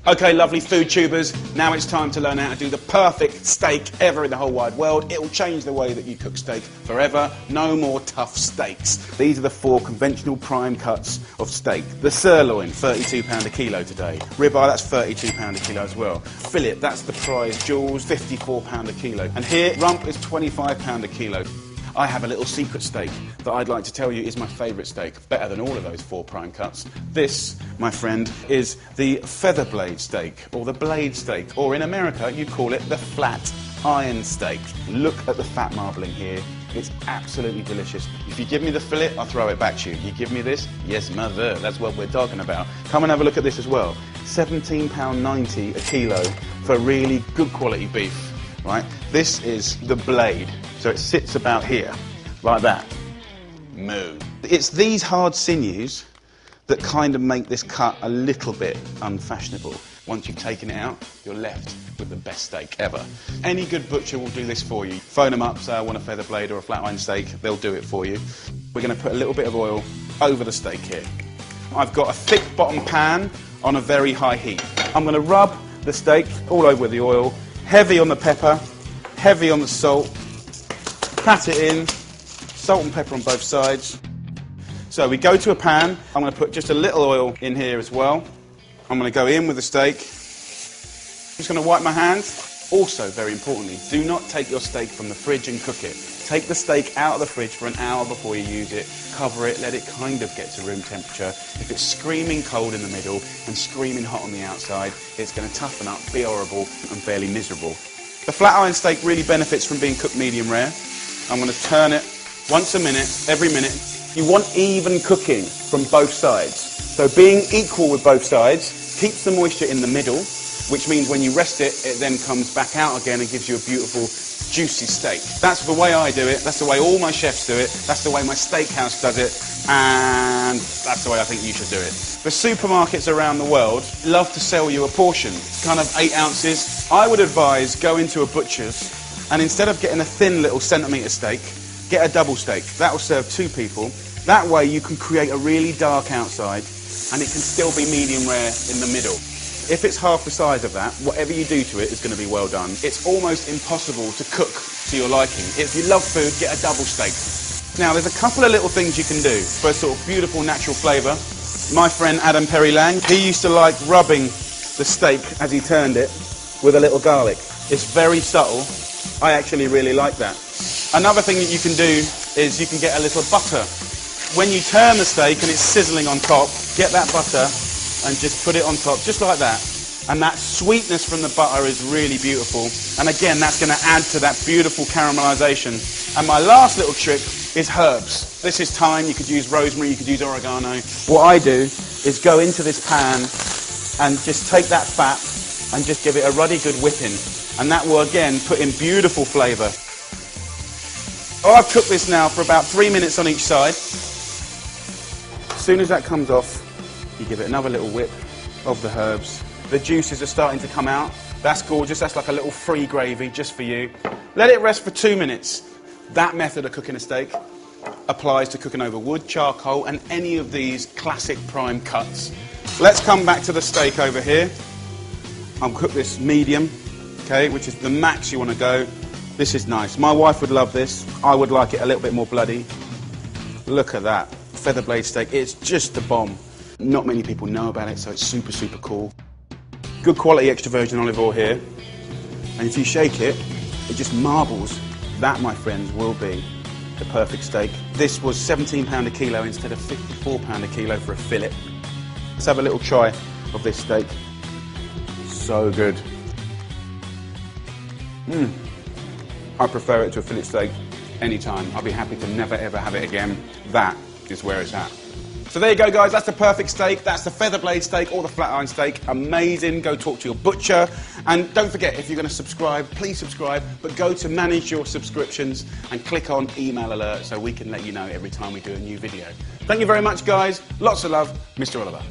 Okay, lovely food tubers, now it's time to learn how to do the perfect steak ever in the whole wide world. It will change the way that you cook steak forever. No more tough steaks. These are the 4 conventional prime cuts of steak. The sirloin, £32 a kilo today. Ribeye, that's £32 a kilo as well. Fillet, that's the prize jewels, £54 a kilo. And here, rump is £25 a kilo. I have a little secret steak that I'd like to tell you is my favourite steak, better than all of those 4 prime cuts. This, my friend, is the feather blade steak, or the blade steak, or in America you call it the flat iron steak. Look at the fat marbling here. It's absolutely delicious. If you give me the fillet, I'll throw it back to you. You give me this? Yes, mother. That's what we're talking about. Come and have a look at this as well. £17.90 a kilo for really good quality beef. Right? This is the blade, so it sits about here, like that. Moo. It's these hard sinews that kind of make this cut a little bit unfashionable. Once you've taken it out, you're left with the best steak ever. Any good butcher will do this for you. Phone them up, say I want a feather blade or a flat iron steak, they'll do it for you. We're going to put a little bit of oil over the steak here. I've got a thick bottom pan on a very high heat. I'm going to rub the steak all over with the oil. Heavy on the pepper, heavy on the salt, pat it in, salt and pepper on both sides. So we go to a pan, I'm going to put just a little oil in here as well. I'm going to go in with the steak. I'm just going to wipe my hands. Also, very importantly, do not take your steak from the fridge and cook it. Take the steak out of the fridge for an hour before you use it, cover it, let it kind of get to room temperature. If it's screaming cold in the middle and screaming hot on the outside, it's going to toughen up, be horrible and fairly miserable. The flat iron steak really benefits from being cooked medium rare. I'm going to turn it once a minute, every minute. You want even cooking from both sides. So being equal with both sides keeps the moisture in the middle, which means when you rest it, it then comes back out again and gives you a beautiful juicy steak. That's the way I do it, that's the way all my chefs do it, that's the way my steakhouse does it, and that's the way I think you should do it. The supermarkets around the world love to sell you a portion, kind of 8 ounces. I would advise go into a butcher's and instead of getting a thin little centimetre steak, get a double steak. That will serve 2 people. That way you can create a really dark outside and it can still be medium rare in the middle. If it's half the size of that, whatever you do to it is going to be well done. It's almost impossible to cook to your liking. If you love food, get a double steak. Now, there's a couple of little things you can do for a sort of beautiful natural flavour. My friend Adam Perry Lang, he used to like rubbing the steak as he turned it with a little garlic. It's very subtle. I actually really like that. Another thing that you can do is you can get a little butter. When you turn the steak and it's sizzling on top, get that butter and just put it on top, just like that. And that sweetness from the butter is really beautiful. And again, that's going to add to that beautiful caramelization. And my last little trick is herbs. This is thyme, you could use rosemary, you could use oregano. What I do is go into this pan and just take that fat and just give it a ruddy good whipping. And that will again put in beautiful flavour. Oh, I've cooked this now for about 3 minutes on each side. As soon as that comes off, you give it another little whip of the herbs. The juices are starting to come out. That's gorgeous. That's like a little free gravy just for you. Let it rest for 2 minutes. That method of cooking a steak applies to cooking over wood, charcoal, and any of these classic prime cuts. Let's come back to the steak over here. I'll cook this medium, okay, which is the max you want to go. This is nice. My wife would love this. I would like it a little bit more bloody. Look at that. Feather blade steak. It's just the bomb. Not many people know about it, so it's super, super cool. Good quality extra virgin olive oil here. And if you shake it, it just marbles. That, my friends, will be the perfect steak. This was £17 a kilo instead of £54 a kilo for a fillet. Let's have a little try of this steak. So good. I prefer it to a fillet steak anytime. I'll be happy to never ever have it again. That is where it's at. So there you go, guys, that's the perfect steak. That's the feather blade steak or the flat iron steak. Amazing. Go talk to your butcher. And don't forget, if you're going to subscribe, please subscribe, but go to manage your subscriptions and click on email alert so we can let you know every time we do a new video. Thank you very much, guys. Lots of love, Mr. Oliver.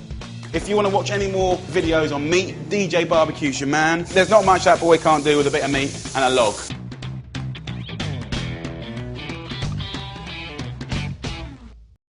If you want to watch any more videos on meat, DJ Barbecue's your man. There's not much that boy can't do with a bit of meat and a log.